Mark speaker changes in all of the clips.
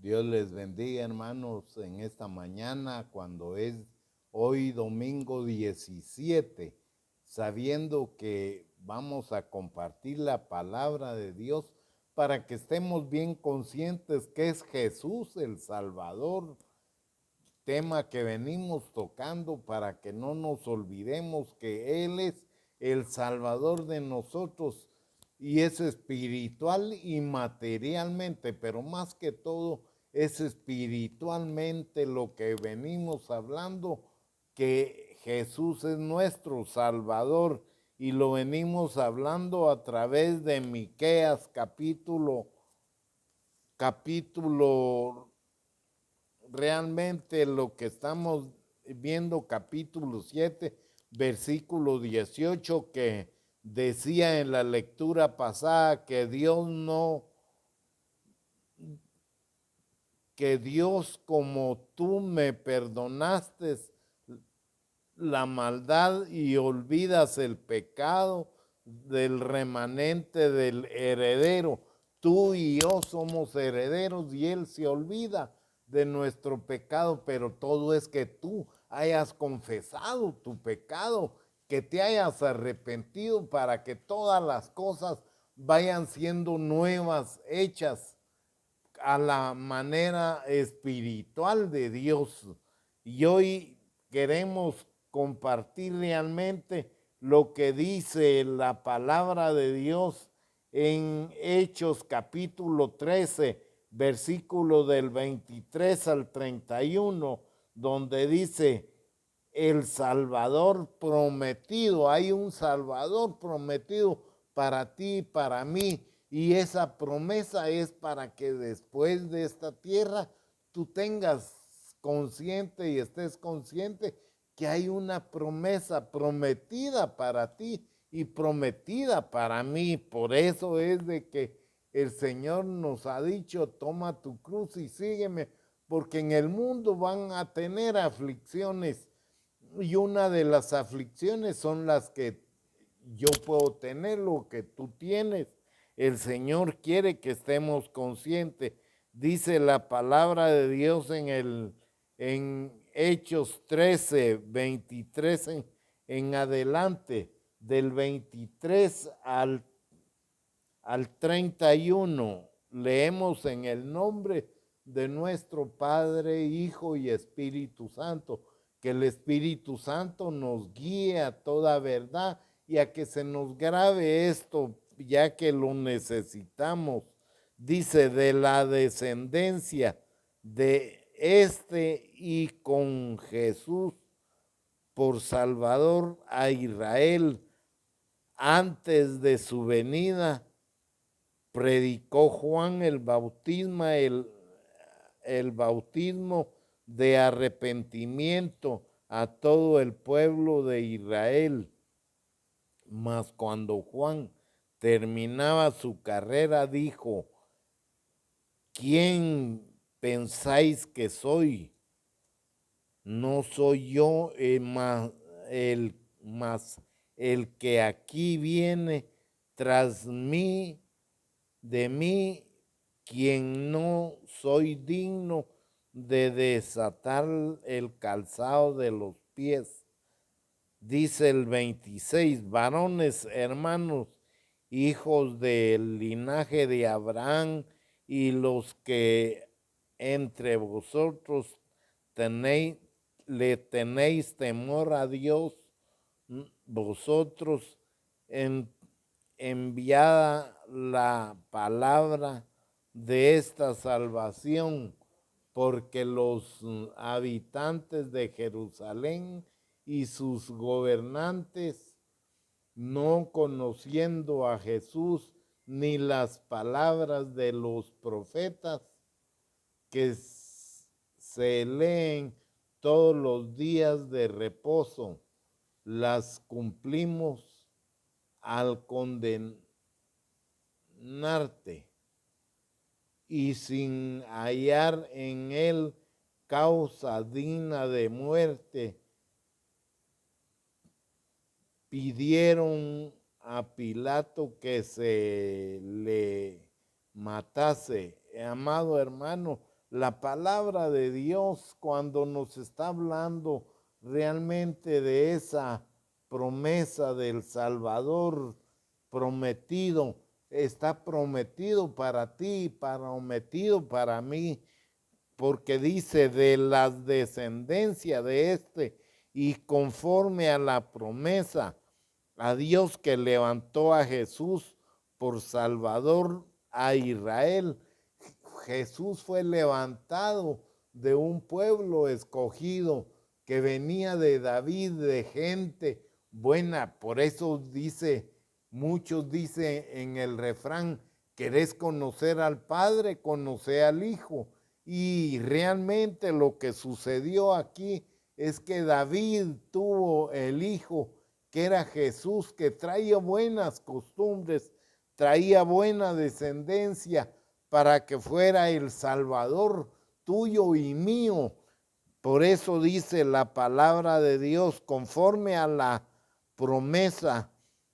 Speaker 1: Dios les bendiga, hermanos, en esta mañana, cuando es hoy domingo 17, sabiendo que vamos a compartir la palabra de Dios para que estemos bien conscientes que es Jesús el Salvador, tema que venimos tocando para que no nos olvidemos que Él es el Salvador de nosotros y es espiritual y materialmente, pero más que todo es espiritualmente lo que venimos hablando, que Jesús es nuestro Salvador y lo venimos hablando a través de Miqueas capítulo realmente lo que estamos viendo, capítulo 7, versículo 18, que decía en la lectura pasada que que Dios, como tú me perdonaste la maldad y olvidas el pecado del remanente del heredero. Tú y yo somos herederos y Él se olvida de nuestro pecado, pero todo es que tú hayas confesado tu pecado, que te hayas arrepentido para que todas las cosas vayan siendo nuevas, hechas a la manera espiritual de Dios. Y hoy queremos compartir realmente lo que dice la palabra de Dios en Hechos capítulo 13, versículo del 23 al 31, donde dice, el Salvador prometido, hay un Salvador prometido para ti y para mí, y esa promesa es para que después de esta tierra tú tengas consciente y estés consciente que hay una promesa prometida para ti y prometida para mí. Por eso es de que el Señor nos ha dicho, toma tu cruz y sígueme, porque en el mundo van a tener aflicciones y una de las aflicciones son las que yo puedo tener, lo que tú tienes. El Señor quiere que estemos conscientes. Dice la palabra de Dios en Hechos 13, 23 en adelante, del 23 al 31, leemos en el nombre de nuestro Padre, Hijo y Espíritu Santo, que el Espíritu Santo nos guíe a toda verdad y a que se nos grabe esto, ya que lo necesitamos. Dice, de la descendencia de este y con Jesús por Salvador a Israel antes de su venida, predicó Juan el bautismo de arrepentimiento a todo el pueblo de Israel. Mas cuando Juan terminaba su carrera, dijo, ¿quién pensáis que soy? No soy yo, mas el que aquí viene tras mí, de mí, quien no soy digno de desatar el calzado de los pies. Dice el 26, varones hermanos, hijos del linaje de Abraham, y los que entre vosotros tenéis, le tenéis temor a Dios, vosotros en, enviada la palabra de esta salvación, porque los habitantes de Jerusalén y sus gobernantes, no conociendo a Jesús ni las palabras de los profetas que se leen todos los días de reposo, las cumplimos al condenarte y sin hallar en él causa digna de muerte, pidieron a Pilato que se le matase. Amado hermano, la palabra de Dios cuando nos está hablando realmente de esa promesa del Salvador prometido, está prometido para ti, prometido para mí, porque dice de la descendencia de y conforme a la promesa a Dios que levantó a Jesús por Salvador a Israel. Jesús fue levantado de un pueblo escogido que venía de David, de gente buena. Por eso dice, muchos dicen en el refrán, ¿querés conocer al Padre? Conoce al Hijo. Y realmente lo que sucedió aquí es que David tuvo el Hijo, que era Jesús, que traía buenas costumbres, traía buena descendencia para que fuera el Salvador tuyo y mío. Por eso dice la palabra de Dios, conforme a la promesa,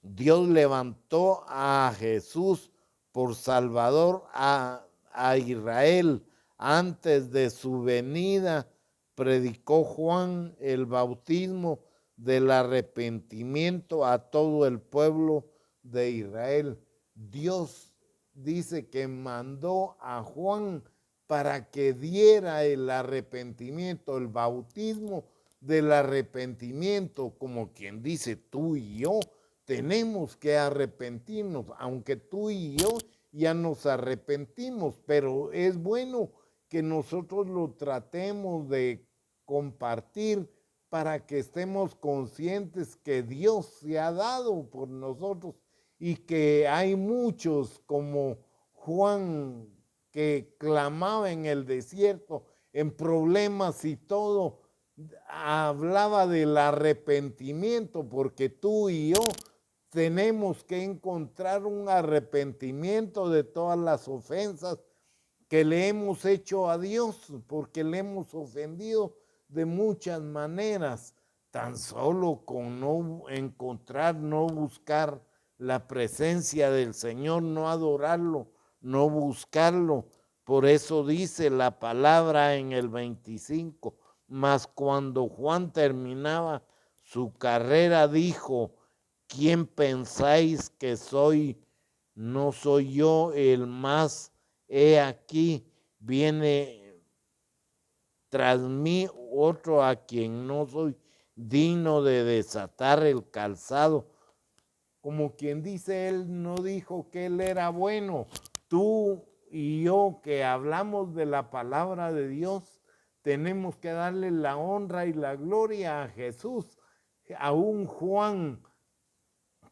Speaker 1: Dios levantó a Jesús por Salvador a Israel. Antes de su venida, predicó Juan el bautismo del arrepentimiento a todo el pueblo de Israel. Dios dice que mandó a Juan para que diera el arrepentimiento, el bautismo del arrepentimiento, como quien dice, tú y yo tenemos que arrepentirnos, aunque tú y yo ya nos arrepentimos, pero es bueno que nosotros lo tratemos de compartir para que estemos conscientes que Dios se ha dado por nosotros y que hay muchos como Juan que clamaba en el desierto, en problemas y todo, hablaba del arrepentimiento, porque tú y yo tenemos que encontrar un arrepentimiento de todas las ofensas que le hemos hecho a Dios, porque le hemos ofendido de muchas maneras, tan solo con no encontrar, no buscar la presencia del Señor, no adorarlo, no buscarlo. Por eso dice la palabra en el 25, mas cuando Juan terminaba su carrera dijo, ¿quién pensáis que soy? No soy yo el más, he aquí, viene tras mí otro a quien no soy digno de desatar el calzado. Como quien dice, él no dijo que él era bueno. Tú y yo que hablamos de la palabra de Dios, tenemos que darle la honra y la gloria a Jesús. A un Juan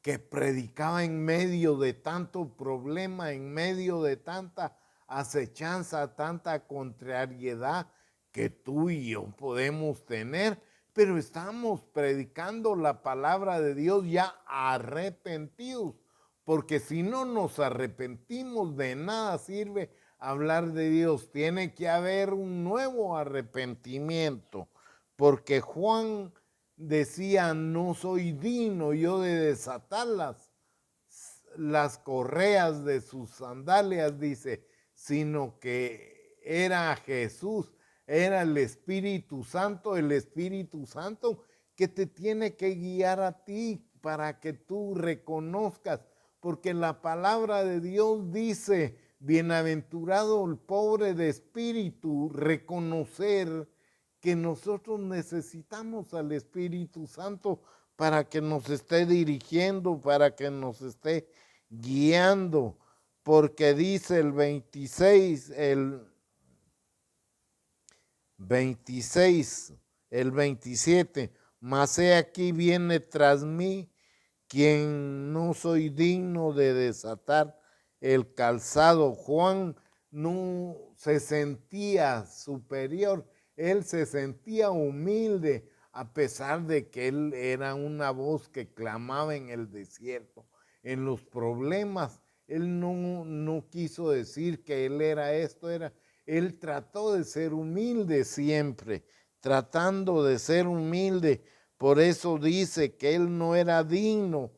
Speaker 1: que predicaba en medio de tanto problema, en medio de tanta acechanza, tanta contrariedad que tú y yo podemos tener, pero estamos predicando la palabra de Dios ya arrepentidos, porque si no nos arrepentimos, de nada sirve hablar de Dios. Tiene que haber un nuevo arrepentimiento, porque Juan decía, no soy digno yo de desatar las correas de sus sandalias, dice, sino que era Jesús, era el Espíritu Santo que te tiene que guiar a ti para que tú reconozcas, porque la palabra de Dios dice, bienaventurado el pobre de espíritu, reconocer que nosotros necesitamos al Espíritu Santo para que nos esté dirigiendo, para que nos esté guiando, porque dice el 26, el 27, mas he aquí viene tras mí quien no soy digno de desatar el calzado. Juan no se sentía superior, él se sentía humilde, a pesar de que él era una voz que clamaba en el desierto, en los problemas. Él no quiso decir que él era esto, él trató de ser humilde siempre, tratando de ser humilde. Por eso dice que él no era digno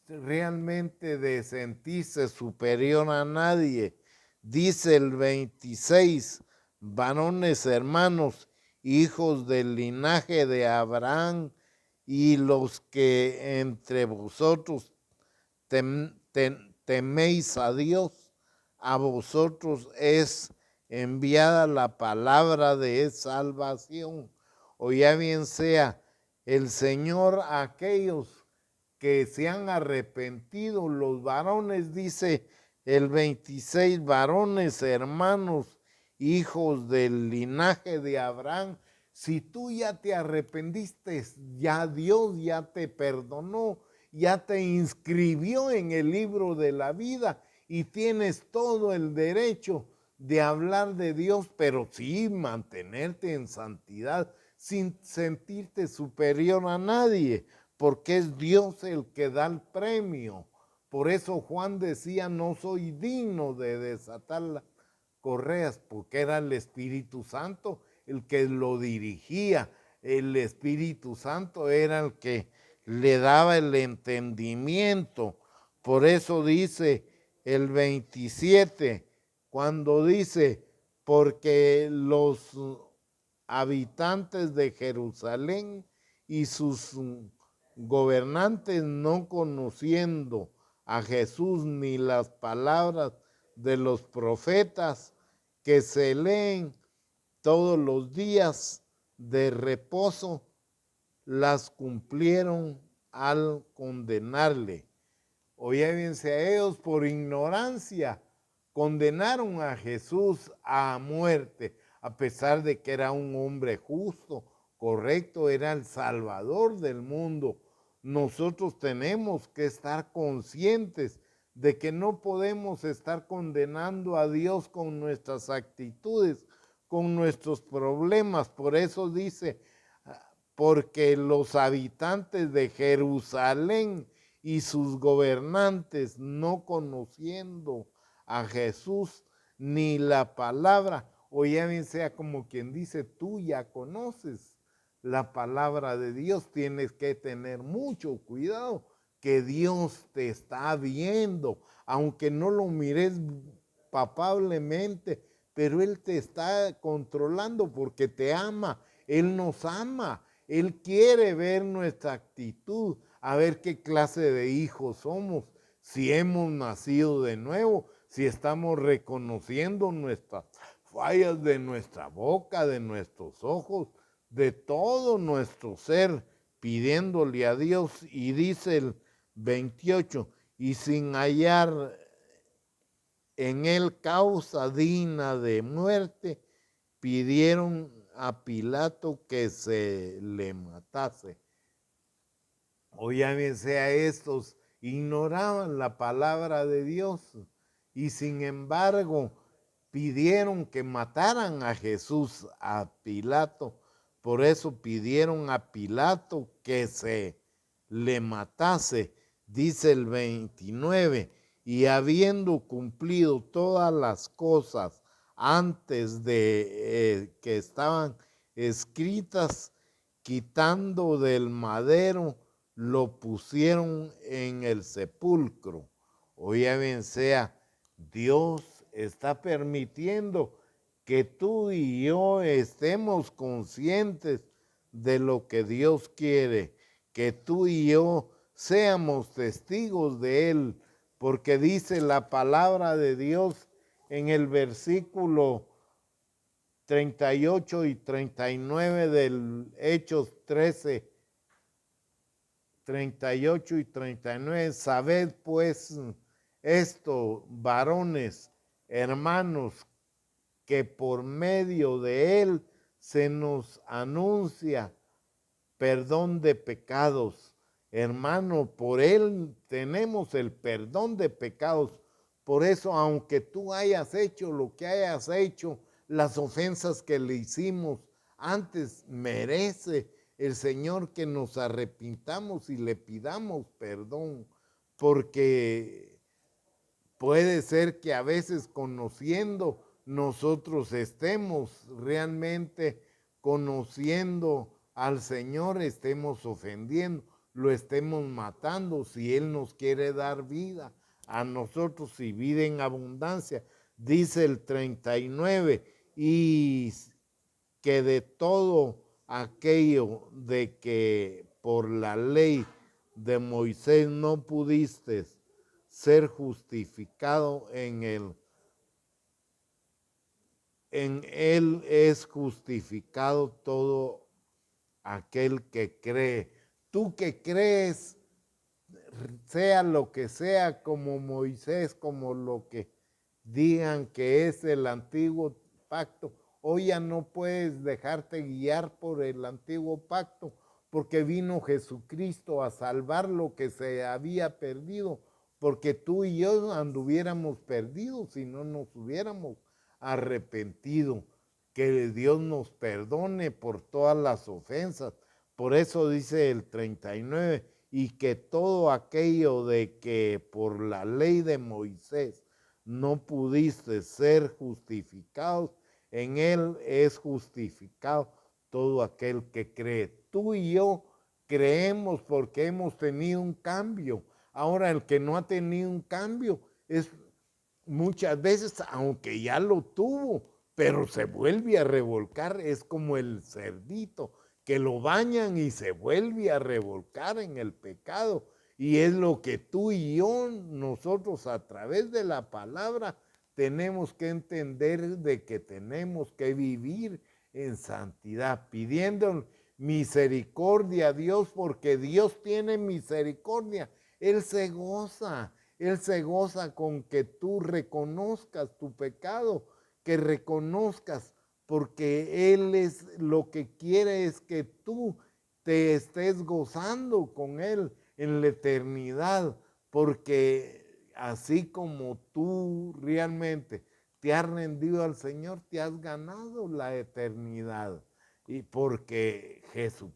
Speaker 1: realmente de sentirse superior a nadie. Dice el 26, varones hermanos, hijos del linaje de Abraham, y los que entre vosotros teméis a Dios, a vosotros es enviada la palabra de salvación. O ya bien sea el Señor a aquellos que se han arrepentido, los varones, dice el 26, varones hermanos, hijos del linaje de Abraham. Si tú ya te arrepentiste, ya Dios ya te perdonó, ya te inscribió en el libro de la vida y tienes todo el derecho de hablar de Dios, pero sí mantenerte en santidad sin sentirte superior a nadie, porque es Dios el que da el premio. Por eso Juan decía, no soy digno de desatar las correas, porque era el Espíritu Santo el que lo dirigía. El Espíritu Santo era el que le daba el entendimiento. Por eso dice el 27, cuando dice, porque los habitantes de Jerusalén y sus gobernantes, no conociendo a Jesús ni las palabras de los profetas que se leen todos los días de reposo, las cumplieron al condenarle. Oyénse a ellos por ignorancia, condenaron a Jesús a muerte, a pesar de que era un hombre justo, correcto, era el Salvador del mundo. Nosotros tenemos que estar conscientes de que no podemos estar condenando a Dios con nuestras actitudes, con nuestros problemas. Por eso dice, porque los habitantes de Jerusalén y sus gobernantes, no conociendo a Jesús ni la palabra, o ya bien sea como quien dice, tú ya conoces la palabra de Dios, tienes que tener mucho cuidado, que Dios te está viendo, aunque no lo mires palpablemente, pero Él te está controlando porque te ama, Él nos ama, Él quiere ver nuestra actitud, a ver qué clase de hijos somos, si hemos nacido de nuevo, si estamos reconociendo nuestras fallas de nuestra boca, de nuestros ojos, de todo nuestro ser, pidiéndole a Dios. Y dice el 28, y sin hallar en él causa digna de muerte, pidieron a Pilato que se le matase. O ya bien sea estos, ignoraban la palabra de Dios y sin embargo pidieron que mataran a Jesús, a Pilato. Por eso pidieron a Pilato que se le matase, dice el 29, y habiendo cumplido todas las cosas antes de que estaban escritas, quitando del madero, lo pusieron en el sepulcro. O ya bien sea, Dios está permitiendo que tú y yo estemos conscientes de lo que Dios quiere, que tú y yo seamos testigos de Él, porque dice la palabra de Dios en el versículo 38 y 39 del Hechos 13, 38 y 39, sabed pues esto, varones, hermanos, que por medio de él se nos anuncia perdón de pecados. Hermano, por él tenemos el perdón de pecados. Por eso, aunque tú hayas hecho lo que hayas hecho, las ofensas que le hicimos antes, merece el Señor que nos arrepintamos y le pidamos perdón, porque puede ser que a veces conociendo nosotros estemos realmente conociendo al Señor, estemos ofendiendo, lo estemos matando, si Él nos quiere dar vida a nosotros y vida en abundancia. Dice el 39, y que de todo aquello de que por la ley de Moisés no pudiste ser justificado en él es justificado todo aquel que cree. Tú que crees, sea lo que sea, como Moisés, como lo que digan que es el antiguo pacto, hoy ya no puedes dejarte guiar por el antiguo pacto, porque vino Jesucristo a salvar lo que se había perdido, porque tú y yo anduviéramos perdidos si no nos hubiéramos arrepentido. Que Dios nos perdone por todas las ofensas. Por eso dice el 39, y que todo aquello de que por la ley de Moisés no pudiste ser justificados, en él es justificado todo aquel que cree. Tú y yo creemos porque hemos tenido un cambio. Ahora el que no ha tenido un cambio es muchas veces, aunque ya lo tuvo, pero se vuelve a revolcar, es como el cerdito, que lo bañan y se vuelve a revolcar en el pecado. Y es lo que tú y yo, nosotros a través de la palabra, tenemos que entender de que tenemos que vivir en santidad, pidiendo misericordia a Dios, porque Dios tiene misericordia. Él se goza con que tú reconozcas tu pecado, que reconozcas, porque Él es lo que quiere es que tú te estés gozando con Él en la eternidad, porque así como tú realmente te has rendido al Señor, te has ganado la eternidad. Y porque Jesucristo